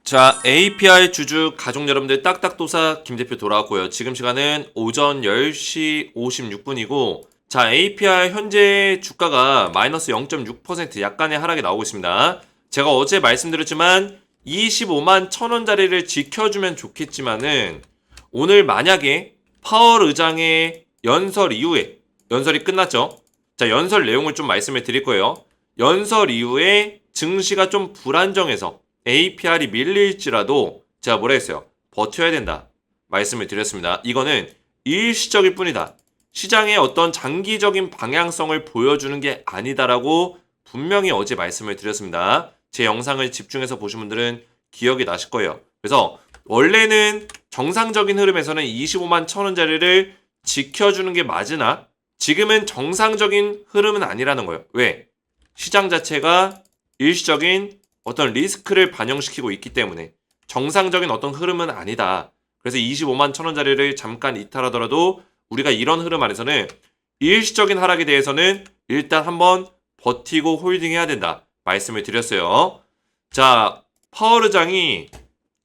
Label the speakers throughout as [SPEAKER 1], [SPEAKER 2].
[SPEAKER 1] 자, API 주주 가족 여러분들 딱딱도사 김 대표 돌아왔고요. 지금 시간은 오전 10시 56분이고 자, API 현재 주가가 마이너스 0.6% 약간의 하락이 나오고 있습니다. 제가 어제 말씀드렸지만 25만 1,000원짜리를 지켜주면 좋겠지만은 오늘 만약에 파월 의장의 연설 이후에 연설이 끝났죠. 자, 연설 내용을 좀 말씀을 드릴 거예요. 연설 이후에 증시가 좀 불안정해서 APR이 밀릴지라도 제가 뭐라 했어요? 버텨야 된다. 말씀을 드렸습니다. 이거는 일시적일 뿐이다. 시장의 어떤 장기적인 방향성을 보여주는 게 아니다라고 분명히 어제 말씀을 드렸습니다. 제 영상을 집중해서 보신 분들은 기억이 나실 거예요. 그래서 원래는 정상적인 흐름에서는 25만 1,000원짜리를 지켜주는 게 맞으나 지금은 정상적인 흐름은 아니라는 거예요. 왜? 시장 자체가 일시적인 어떤 리스크를 반영시키고 있기 때문에 정상적인 어떤 흐름은 아니다. 그래서 25만 1,000원짜리를 잠깐 이탈하더라도 우리가 이런 흐름 안에서는 일시적인 하락에 대해서는 일단 한번 버티고 홀딩해야 된다. 말씀을 드렸어요. 자, 파월 의장이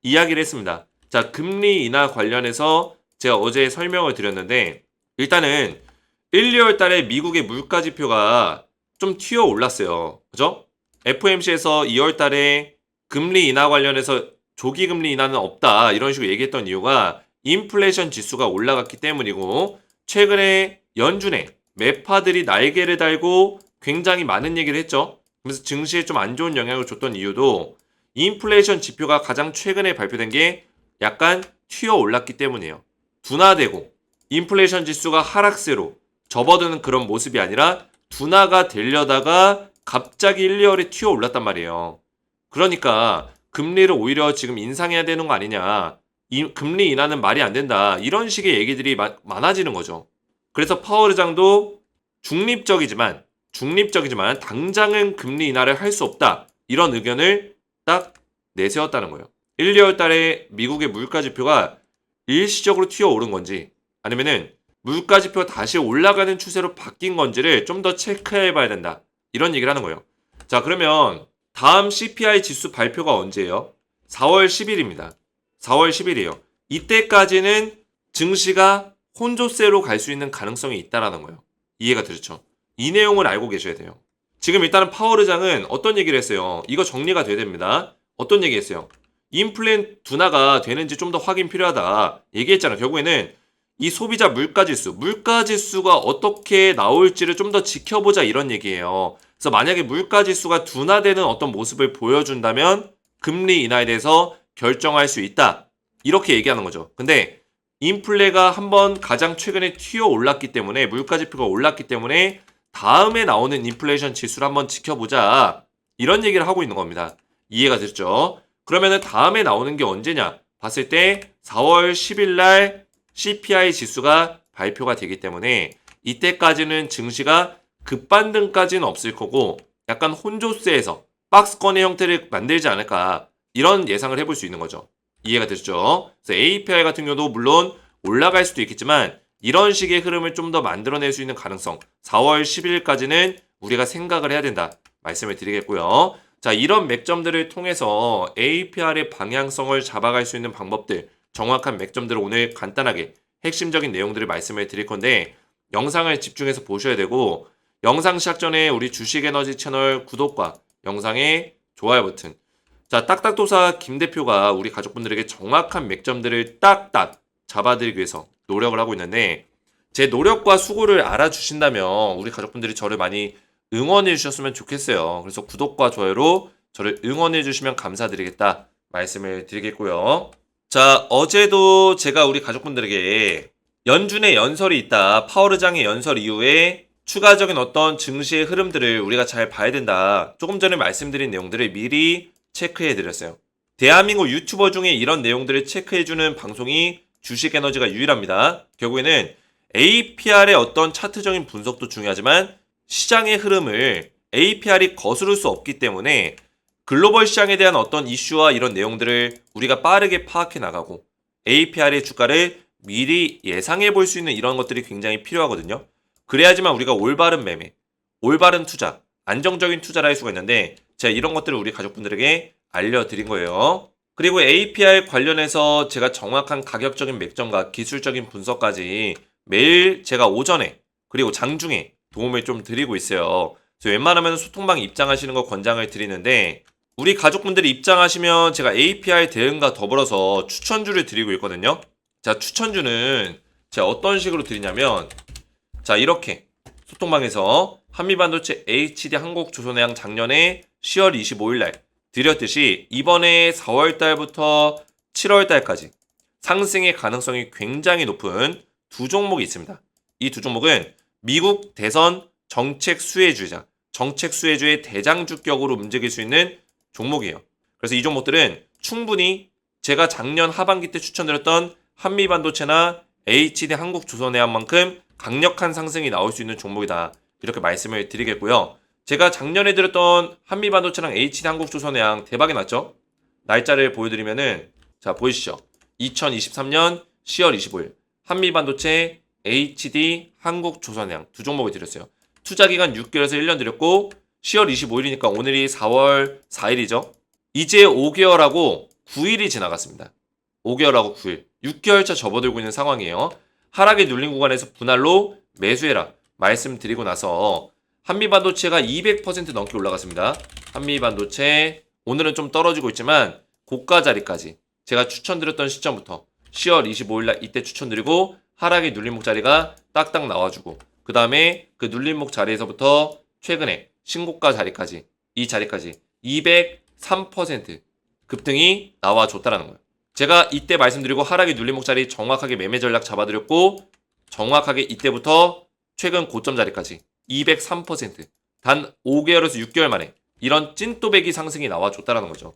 [SPEAKER 1] 이야기를 했습니다. 자, 금리 인하 관련해서 제가 어제 설명을 드렸는데 일단은 1, 2월 달에 미국의 물가 지표가 좀 튀어 올랐어요. 그죠? FOMC에서 2월 달에 금리 인하 관련해서 조기 금리 인하는 없다. 이런 식으로 얘기했던 이유가 인플레이션 지수가 올라갔기 때문이고 최근에 연준에 매파들이 날개를 달고 굉장히 많은 얘기를 했죠. 그래서 증시에 좀 안 좋은 영향을 줬던 이유도 인플레이션 지표가 가장 최근에 발표된 게 약간 튀어 올랐기 때문이에요. 둔화되고 인플레이션 지수가 하락세로 접어드는 그런 모습이 아니라 둔화가 되려다가 갑자기 1, 2월에 튀어 올랐단 말이에요. 그러니까 금리를 오히려 지금 인상해야 되는 거 아니냐. 금리 인하는 말이 안 된다. 이런 식의 얘기들이 많아지는 거죠. 그래서 파월 의장도 중립적이지만 당장은 금리 인하를 할 수 없다. 이런 의견을 딱 내세웠다는 거예요. 1, 2월 달에 미국의 물가 지표가 일시적으로 튀어 오른 건지 아니면은 물가 지표가 다시 올라가는 추세로 바뀐 건지를 좀 더 체크해 봐야 된다. 이런 얘기를 하는 거예요. 자, 그러면 다음 CPI 지수 발표가 언제예요? 4월 10일입니다. 4월 10일이에요. 이때까지는 증시가 혼조세로 갈 수 있는 가능성이 있다라는 거예요. 이해가 되셨죠? 이 내용을 알고 계셔야 돼요. 지금 일단은 파월 의장은 어떤 얘기를 했어요? 이거 정리가 돼야 됩니다. 어떤 얘기 했어요? 인플레 둔화가 되는지 좀 더 확인 필요하다. 얘기했잖아요. 결국에는 이 소비자 물가지수가 어떻게 나올지를 좀 더 지켜보자 이런 얘기예요. 그래서 만약에 물가지수가 둔화되는 어떤 모습을 보여준다면 금리 인하에 대해서 결정할 수 있다. 이렇게 얘기하는 거죠. 근데 인플레가 한번 가장 최근에 튀어 올랐기 때문에 물가지표가 올랐기 때문에 다음에 나오는 인플레이션 지수를 한번 지켜보자. 이런 얘기를 하고 있는 겁니다. 이해가 됐죠? 그러면은 다음에 나오는 게 언제냐? 봤을 때 4월 10일 날 CPI 지수가 발표가 되기 때문에 이때까지는 증시가 급반등까지는 없을 거고 약간 혼조세에서 박스권의 형태를 만들지 않을까 이런 예상을 해볼 수 있는 거죠. 이해가 되셨죠? 그래서 API 같은 경우도 물론 올라갈 수도 있겠지만 이런 식의 흐름을 좀 더 만들어낼 수 있는 가능성 4월 10일까지는 우리가 생각을 해야 된다 말씀을 드리겠고요. 자, 이런 맥점들을 통해서 APR의 방향성을 잡아갈 수 있는 방법들 정확한 맥점들을 오늘 간단하게 핵심적인 내용들을 말씀을 드릴 건데 영상을 집중해서 보셔야 되고 영상 시작 전에 우리 주식에너지 채널 구독과 영상의 좋아요 버튼 자, 딱딱도사 김 대표가 우리 가족분들에게 정확한 맥점들을 딱딱 잡아드리기 위해서 노력을 하고 있는데 제 노력과 수고를 알아주신다면 우리 가족분들이 저를 많이 응원해 주셨으면 좋겠어요. 그래서 구독과 좋아요로 저를 응원해 주시면 감사드리겠다 말씀을 드리겠고요. 자, 어제도 제가 우리 가족분들에게 연준의 연설이 있다. 파월 의장의 연설 이후에 추가적인 어떤 증시의 흐름들을 우리가 잘 봐야 된다. 조금 전에 말씀드린 내용들을 미리 체크해 드렸어요. 대한민국 유튜버 중에 이런 내용들을 체크해 주는 방송이 주식에너지가 유일합니다. 결국에는 APR의 어떤 차트적인 분석도 중요하지만 시장의 흐름을 APR이 거스를 수 없기 때문에 글로벌 시장에 대한 어떤 이슈와 이런 내용들을 우리가 빠르게 파악해 나가고 APR의 주가를 미리 예상해 볼 수 있는 이런 것들이 굉장히 필요하거든요. 그래야지만 우리가 올바른 매매, 올바른 투자, 안정적인 투자를 할 수가 있는데 제가 이런 것들을 우리 가족분들에게 알려드린 거예요. 그리고 APR 관련해서 제가 정확한 가격적인 맥점과 기술적인 분석까지 매일 제가 오전에 그리고 장중에 도움을 좀 드리고 있어요. 그래서 웬만하면 소통방 입장하시는 거 권장을 드리는데 우리 가족분들이 입장하시면 제가 APR 대응과 더불어서 추천주를 드리고 있거든요. 자, 추천주는 제가 어떤 식으로 드리냐면 자, 이렇게 소통방에서 한미반도체 HD 한국조선해양 작년에 10월 25일 날 드렸듯이 이번에 4월 달부터 7월 달까지 상승의 가능성이 굉장히 높은 두 종목이 있습니다. 이 두 종목은 미국 대선 정책 수혜주자, 정책 수혜주의 대장주격으로 움직일 수 있는 종목이에요. 그래서 이 종목들은 충분히 제가 작년 하반기 때 추천드렸던 한미반도체나 HD 한국조선해양만큼 강력한 상승이 나올 수 있는 종목이다. 이렇게 말씀을 드리겠고요. 제가 작년에 드렸던 한미반도체랑 HD 한국조선해양 대박이 났죠? 날짜를 보여드리면은 자 보이시죠? 2023년 10월 25일 한미반도체 HD 한국조선해양 두 종목을 드렸어요. 투자기간 6개월에서 1년 드렸고 10월 25일이니까 오늘이 4월 4일이죠. 이제 5개월하고 9일이 지나갔습니다. 5개월하고 9일. 6개월차 접어들고 있는 상황이에요. 하락에 눌린 구간에서 분할로 매수해라 말씀드리고 나서 한미반도체가 200% 넘게 올라갔습니다. 한미반도체 오늘은 좀 떨어지고 있지만 고가 자리까지 제가 추천드렸던 시점부터 10월 25일 날 이때 추천드리고 하락에 눌림목 자리가 딱딱 나와주고 그 다음에 그 눌림목 자리에서부터 최근에 신고가 자리까지 이 자리까지 203% 급등이 나와줬다라는 거예요. 제가 이때 말씀드리고 하락의 눌림목 자리 정확하게 매매 전략 잡아드렸고 정확하게 이때부터 최근 고점 자리까지 203%단 5개월에서 6개월 만에 이런 찐또배기 상승이 나와줬다라는 거죠.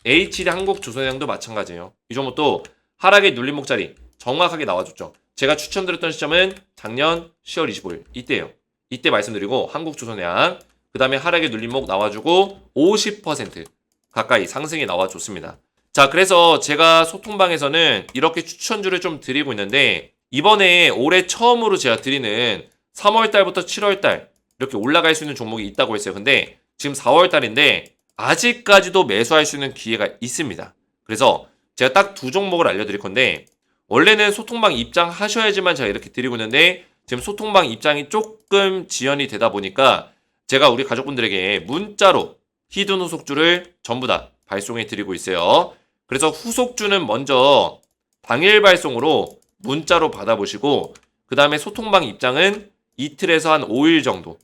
[SPEAKER 1] HD 한국조선해양도 마찬가지예요. 이 종목도 하락의 눌림목 자리 정확하게 나와줬죠. 제가 추천드렸던 시점은 작년 10월 25일 이때예요. 이때 말씀드리고 한국조선해양 그 다음에 하락의 눌림목 나와주고 50% 가까이 상승이 나와줬습니다. 자, 그래서 제가 소통방에서는 이렇게 추천주를 좀 드리고 있는데 이번에 올해 처음으로 제가 드리는 3월 달부터 7월 달 이렇게 올라갈 수 있는 종목이 있다고 했어요. 근데 지금 4월 달인데 아직까지도 매수할 수 있는 기회가 있습니다. 그래서 제가 딱 두 종목을 알려드릴 건데 원래는 소통방 입장하셔야지만 제가 이렇게 드리고 있는데 지금 소통방 입장이 조금 지연이 되다 보니까 제가 우리 가족분들에게 문자로 히든 후속주를 전부 다 발송해 드리고 있어요. 그래서 후속주는 먼저 당일 발송으로 문자로 받아보시고 그 다음에 소통방 입장은 이틀에서 한 5일 정도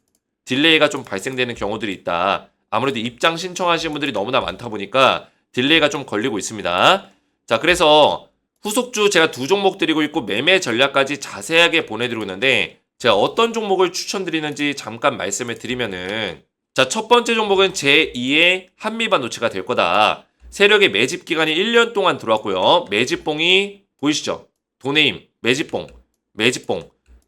[SPEAKER 1] 딜레이가 좀 발생되는 경우들이 있다. 아무래도 입장 신청하시는 분들이 너무나 많다 보니까 딜레이가 좀 걸리고 있습니다. 자, 그래서 후속주 제가 두 종목 드리고 있고 매매 전략까지 자세하게 보내드리고 있는데 제가 어떤 종목을 추천드리는지 잠깐 말씀을 드리면은 자, 첫 번째 종목은 제2의 한미반도체가 될 거다. 세력의 매집 기간이 1년 동안 들어왔고요. 매집봉이 보이시죠? 도네임, 매집봉.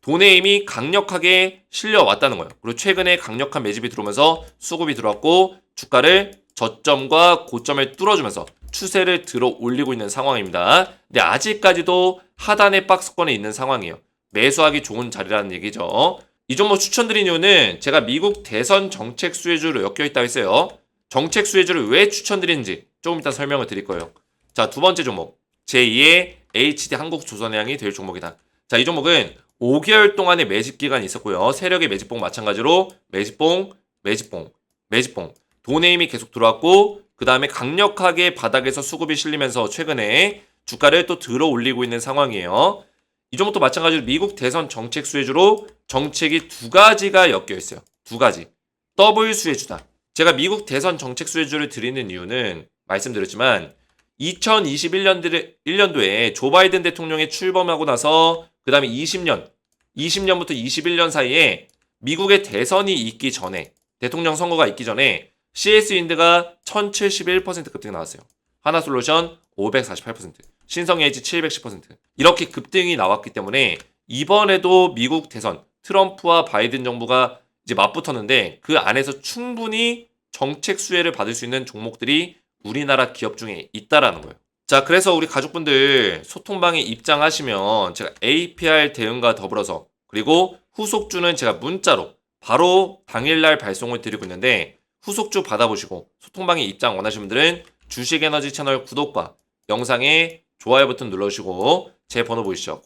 [SPEAKER 1] 도네임이 강력하게 실려왔다는 거예요. 그리고 최근에 강력한 매집이 들어오면서 수급이 들어왔고 주가를 저점과 고점을 뚫어주면서 추세를 들어 올리고 있는 상황입니다. 근데 아직까지도 하단의 박스권에 있는 상황이에요. 매수하기 좋은 자리라는 얘기죠. 이 종목 추천드린 이유는 제가 미국 대선 정책 수혜주로 엮여있다고 했어요. 정책 수혜주를 왜 추천드리는지 조금 이따 설명을 드릴 거예요. 자, 두 번째 종목 제2의 HD 한국조선해양이 될 종목이다. 자, 이 종목은 5개월 동안의 매집 기간이 있었고요. 세력의 매집봉 마찬가지로 매집봉 도네임이 계속 들어왔고 그 다음에 강력하게 바닥에서 수급이 실리면서 최근에 주가를 또 들어 올리고 있는 상황이에요. 이 종목도 마찬가지로 미국 대선 정책 수혜주로 정책이 두 가지가 엮여 있어요. 두 가지. 더블 수혜주다. 제가 미국 대선 정책 수혜주를 드리는 이유는 말씀드렸지만 2021년도에 조 바이든 대통령이 출범하고 나서 그 다음에 20년부터 21년 사이에 미국의 대선이 있기 전에 대통령 선거가 있기 전에 CS윈드가 1071% 급등이 나왔어요. 하나솔루션 548%, 신성에이지 710% 이렇게 급등이 나왔기 때문에 이번에도 미국 대선 트럼프와 바이든 정부가 이제 맞붙었는데 그 안에서 충분히 정책 수혜를 받을 수 있는 종목들이 우리나라 기업 중에 있다라는 거예요. 자, 그래서 우리 가족분들 소통방에 입장하시면 제가 APR 대응과 더불어서 그리고 후속주는 제가 문자로 바로 당일날 발송을 드리고 있는데 후속주 받아보시고 소통방에 입장 원하시는 분들은 주식에너지 채널 구독과 영상에 좋아요 버튼 눌러주시고 제 번호 보이시죠?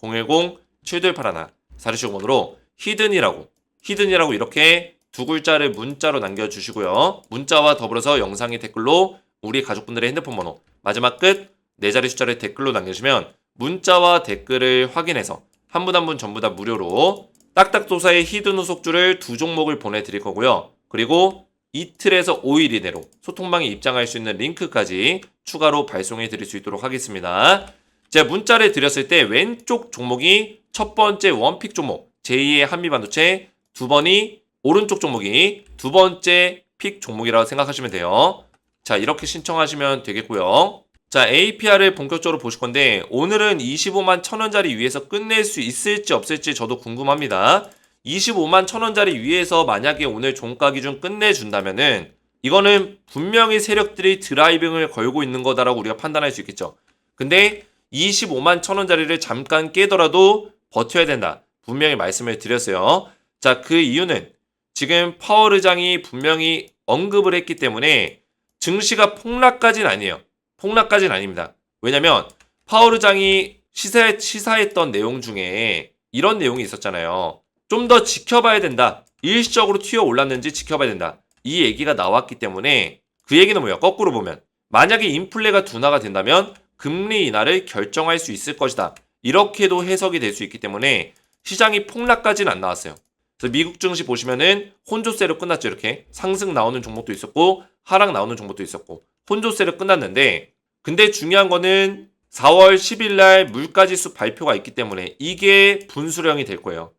[SPEAKER 1] 010-7281-4610으로 히든이라고 이렇게 두 글자를 문자로 남겨주시고요. 문자와 더불어서 영상의 댓글로 우리 가족분들의 핸드폰 번호 마지막 끝 4자리 숫자를 댓글로 남겨주시면 문자와 댓글을 확인해서 한 분 한 분 전부 다 무료로 딱딱도사의 히든 후속주를 2종목을 보내드릴 거고요. 그리고 이틀에서 5일 이내로 소통방에 입장할 수 있는 링크까지 추가로 발송해 드릴 수 있도록 하겠습니다. 제가 문자를 드렸을 때 왼쪽 종목이 첫 번째 원픽 종목 제2의 한미반도체, 두 번이 오른쪽 종목이 두 번째 픽 종목이라고 생각하시면 돼요. 자, 이렇게 신청하시면 되겠고요. 자, APR을 본격적으로 보실 건데 오늘은 25만 1,000원짜리 위에서 끝낼 수 있을지 없을지 저도 궁금합니다. 25만 1,000원짜리 위에서 만약에 오늘 종가 기준 끝내준다면은 이거는 분명히 세력들이 드라이빙을 걸고 있는 거다라고 우리가 판단할 수 있겠죠. 근데 25만 1,000원짜리를 잠깐 깨더라도 버텨야 된다. 분명히 말씀을 드렸어요. 자, 그 이유는 지금 파월 의장이 분명히 언급을 했기 때문에 증시가 폭락까지는 아니에요. 폭락까지는 아닙니다. 왜냐면 파월 의장이 시사했던 내용 중에 이런 내용이 있었잖아요. 좀 더 지켜봐야 된다. 일시적으로 튀어 올랐는지 지켜봐야 된다. 이 얘기가 나왔기 때문에 그 얘기는 뭐예요? 거꾸로 보면 만약에 인플레가 둔화가 된다면 금리 인하를 결정할 수 있을 것이다. 이렇게도 해석이 될 수 있기 때문에 시장이 폭락까지는 안 나왔어요. 그래서 미국 증시 보시면은 혼조세로 끝났죠. 이렇게 상승 나오는 종목도 있었고 하락 나오는 종목도 있었고 혼조세로 끝났는데 근데 중요한 거는 4월 10일 날 물가지수 발표가 있기 때문에 이게 분수령이 될 거예요.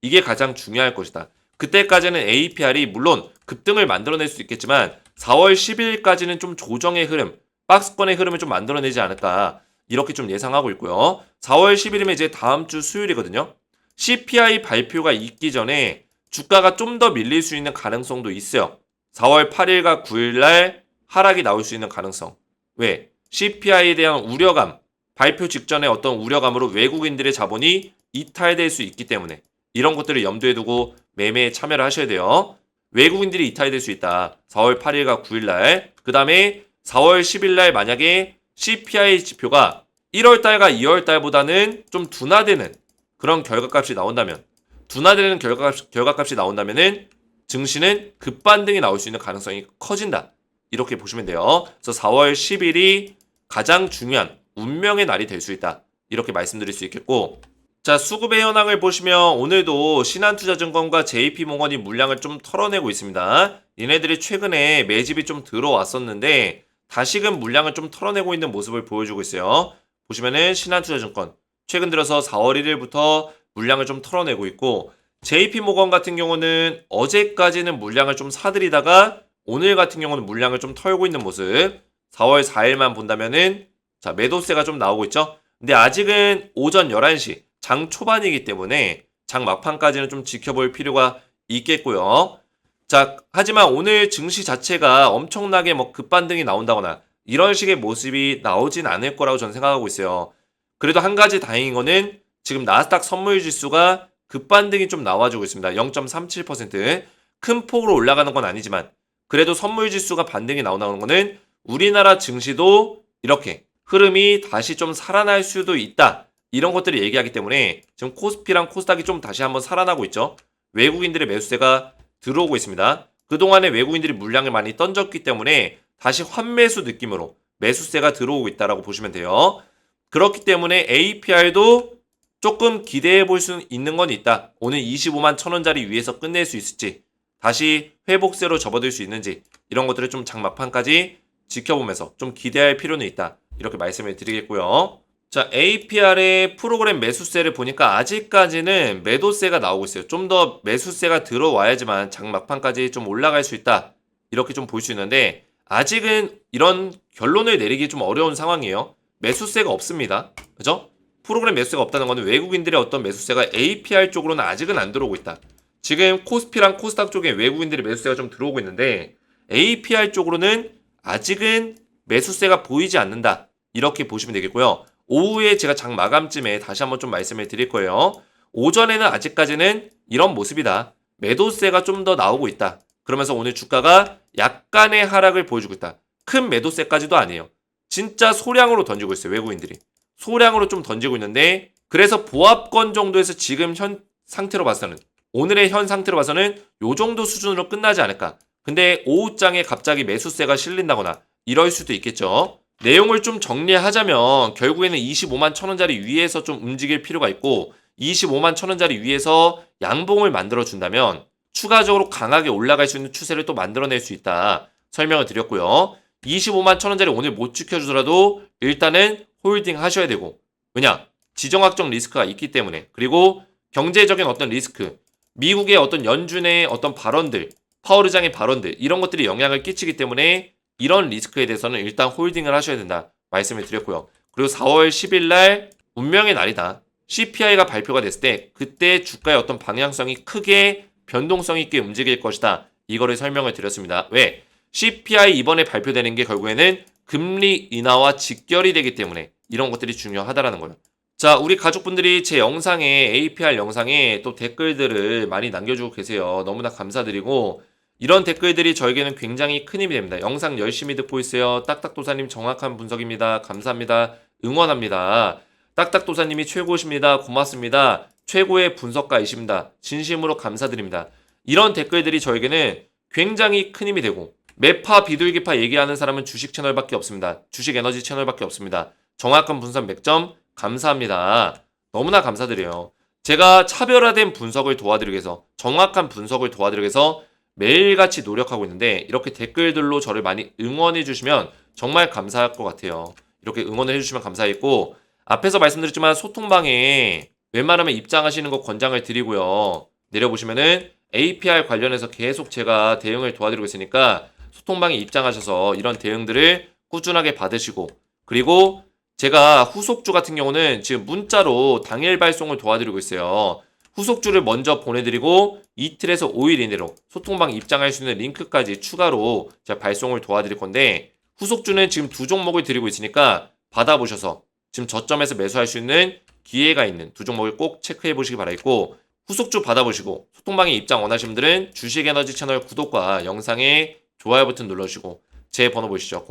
[SPEAKER 1] 이게 가장 중요할 것이다. 그때까지는 APR이 물론 급등을 만들어낼 수 있겠지만 4월 10일까지는 좀 조정의 흐름, 박스권의 흐름을 좀 만들어내지 않을까 이렇게 좀 예상하고 있고요. 4월 10일이면 이제 다음 주 수요일이거든요. CPI 발표가 있기 전에 주가가 좀 더 밀릴 수 있는 가능성도 있어요. 4월 8일과 9일 날 하락이 나올 수 있는 가능성. 왜? CPI에 대한 우려감, 발표 직전에 어떤 우려감으로 외국인들의 자본이 이탈될 수 있기 때문에 이런 것들을 염두에 두고 매매에 참여를 하셔야 돼요. 외국인들이 이탈될 수 있다. 4월 8일과 9일 날. 그 다음에 4월 10일 날 만약에 CPI 지표가 1월 달과 2월 달보다는 좀 둔화되는 그런 결과값이 나온다면 둔화되는 결과값이 나온다면은 증시는 급반등이 나올 수 있는 가능성이 커진다. 이렇게 보시면 돼요. 그래서 4월 10일이 가장 중요한 운명의 날이 될 수 있다. 이렇게 말씀드릴 수 있겠고 자, 수급의 현황을 보시면 오늘도 신한투자증권과 JP모건이 물량을 좀 털어내고 있습니다. 얘네들이 최근에 매집이 좀 들어왔었는데 다시금 물량을 좀 털어내고 있는 모습을 보여주고 있어요. 보시면은 신한투자증권 최근 들어서 4월 1일부터 물량을 좀 털어내고 있고 JP모건 같은 경우는 어제까지는 물량을 좀 사들이다가 오늘 같은 경우는 물량을 좀 털고 있는 모습 4월 4일만 본다면은 자, 매도세가 좀 나오고 있죠. 근데 아직은 오전 11시 장 초반이기 때문에 장 막판까지는 좀 지켜볼 필요가 있겠고요. 자, 하지만 오늘 증시 자체가 엄청나게 뭐 급반등이 나온다거나 이런 식의 모습이 나오진 않을 거라고 저는 생각하고 있어요. 그래도 한 가지 다행인 거는 지금 나스닥 선물 지수가 급반등이 좀 나와주고 있습니다. 0.37%. 큰 폭으로 올라가는 건 아니지만 그래도 선물 지수가 반등이 나온다는 거는 우리나라 증시도 이렇게 흐름이 다시 좀 살아날 수도 있다. 이런 것들을 얘기하기 때문에 지금 코스피랑 코스닥이 좀 다시 한번 살아나고 있죠. 외국인들의 매수세가 들어오고 있습니다. 그동안에 외국인들이 물량을 많이 던졌기 때문에 다시 환매수 느낌으로 매수세가 들어오고 있다라고 보시면 돼요. 그렇기 때문에 APR도 조금 기대해 볼 수 있는 건 있다. 오늘 25만 1,000원짜리 위에서 끝낼 수 있을지 다시 회복세로 접어들 수 있는지 이런 것들을 좀 장막판까지 지켜보면서 좀 기대할 필요는 있다. 이렇게 말씀을 드리겠고요. 자, APR의 프로그램 매수세를 보니까 아직까지는 매도세가 나오고 있어요. 좀 더 매수세가 들어와야지만 장막판까지 좀 올라갈 수 있다. 이렇게 좀 볼 수 있는데 아직은 이런 결론을 내리기 좀 어려운 상황이에요. 매수세가 없습니다. 그죠? 프로그램 매수세가 없다는 것은 외국인들의 어떤 매수세가 APR 쪽으로는 아직은 안 들어오고 있다. 지금 코스피랑 코스닥 쪽에 외국인들의 매수세가 좀 들어오고 있는데 APR 쪽으로는 아직은 매수세가 보이지 않는다. 이렇게 보시면 되겠고요. 오후에 제가 장 마감쯤에 다시 한번 좀 말씀을 드릴 거예요. 오전에는 아직까지는 이런 모습이다. 매도세가 좀 더 나오고 있다. 그러면서 오늘 주가가 약간의 하락을 보여주고 있다. 큰 매도세까지도 아니에요. 진짜 소량으로 던지고 있어요. 외국인들이. 소량으로 좀 던지고 있는데 그래서 보합권 정도에서 지금 현 상태로 봐서는 오늘의 현 상태로 봐서는 요 정도 수준으로 끝나지 않을까. 근데 오후장에 갑자기 매수세가 실린다거나 이럴 수도 있겠죠. 내용을 좀 정리하자면 결국에는 25만 1,000원짜리 위에서 좀 움직일 필요가 있고 25만 1,000원짜리 위에서 양봉을 만들어 준다면 추가적으로 강하게 올라갈 수 있는 추세를 또 만들어낼 수 있다. 설명을 드렸고요. 25만 1,000원짜리 오늘 못 지켜주더라도 일단은 홀딩 하셔야 되고 왜냐? 지정학적 리스크가 있기 때문에 그리고 경제적인 어떤 리스크 미국의 어떤 연준의 어떤 발언들 파월 의장의 발언들 이런 것들이 영향을 끼치기 때문에 이런 리스크에 대해서는 일단 홀딩을 하셔야 된다 말씀을 드렸고요. 그리고 4월 10일 날 운명의 날이다. CPI가 발표가 됐을 때 그때 주가의 어떤 방향성이 크게 변동성 있게 움직일 것이다. 이거를 설명을 드렸습니다. 왜? CPI 이번에 발표되는 게 결국에는 금리 인하와 직결이 되기 때문에 이런 것들이 중요하다라는 거예요. 자, 우리 가족분들이 제 영상에 APR 영상에 또 댓글들을 많이 남겨주고 계세요. 너무나 감사드리고 이런 댓글들이 저에게는 굉장히 큰 힘이 됩니다. 영상 열심히 듣고 있어요. 딱딱도사님 정확한 분석입니다. 감사합니다. 응원합니다. 딱딱도사님이 최고십니다. 고맙습니다. 최고의 분석가이십니다. 진심으로 감사드립니다. 이런 댓글들이 저에게는 굉장히 큰 힘이 되고 매파 비둘기파 얘기하는 사람은 주식 채널밖에 없습니다. 주식 에너지 채널밖에 없습니다. 정확한 분석 맥점 감사합니다. 너무나 감사드려요. 제가 차별화된 분석을 도와드리기 위해서 정확한 분석을 도와드리기 위해서 매일같이 노력하고 있는데 이렇게 댓글들로 저를 많이 응원해 주시면 정말 감사할 것 같아요. 이렇게 응원을 해주시면 감사했고 앞에서 말씀드렸지만 소통방에 웬만하면 입장하시는 거 권장을 드리고요. 내려보시면은 APR 관련해서 계속 제가 대응을 도와드리고 있으니까 소통방에 입장하셔서 이런 대응들을 꾸준하게 받으시고 그리고 제가 후속주 같은 경우는 지금 문자로 당일 발송을 도와드리고 있어요. 후속주를 먼저 보내드리고 이틀에서 5일 이내로 소통방 입장할 수 있는 링크까지 추가로 제가 발송을 도와드릴 건데 후속주는 지금 두 종목을 드리고 있으니까 받아보셔서 지금 저점에서 매수할 수 있는 기회가 있는 두 종목을 꼭 체크해 보시기 바라겠고 후속주 받아보시고 소통방에 입장 원하시는 분들은 주식에너지 채널 구독과 영상에 좋아요 버튼 눌러주시고 제 번호 보시죠.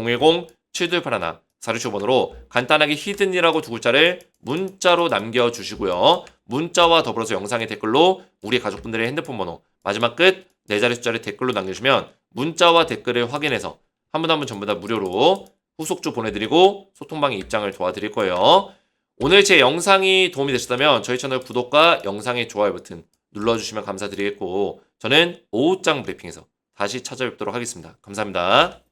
[SPEAKER 1] 010-7281 사르쇼 번호로 간단하게 히든이라고 두 글자를 문자로 남겨주시고요. 문자와 더불어서 영상의 댓글로 우리 가족분들의 핸드폰 번호 마지막 끝 4자리 숫자를 댓글로 남겨주시면 문자와 댓글을 확인해서 한 분 한 분 전부 다 무료로 후속주 보내드리고 소통방에 입장을 도와드릴 거예요. 오늘 제 영상이 도움이 되셨다면 저희 채널 구독과 영상의 좋아요 버튼 눌러주시면 감사드리겠고 저는 오후장 브리핑에서 다시 찾아뵙도록 하겠습니다. 감사합니다.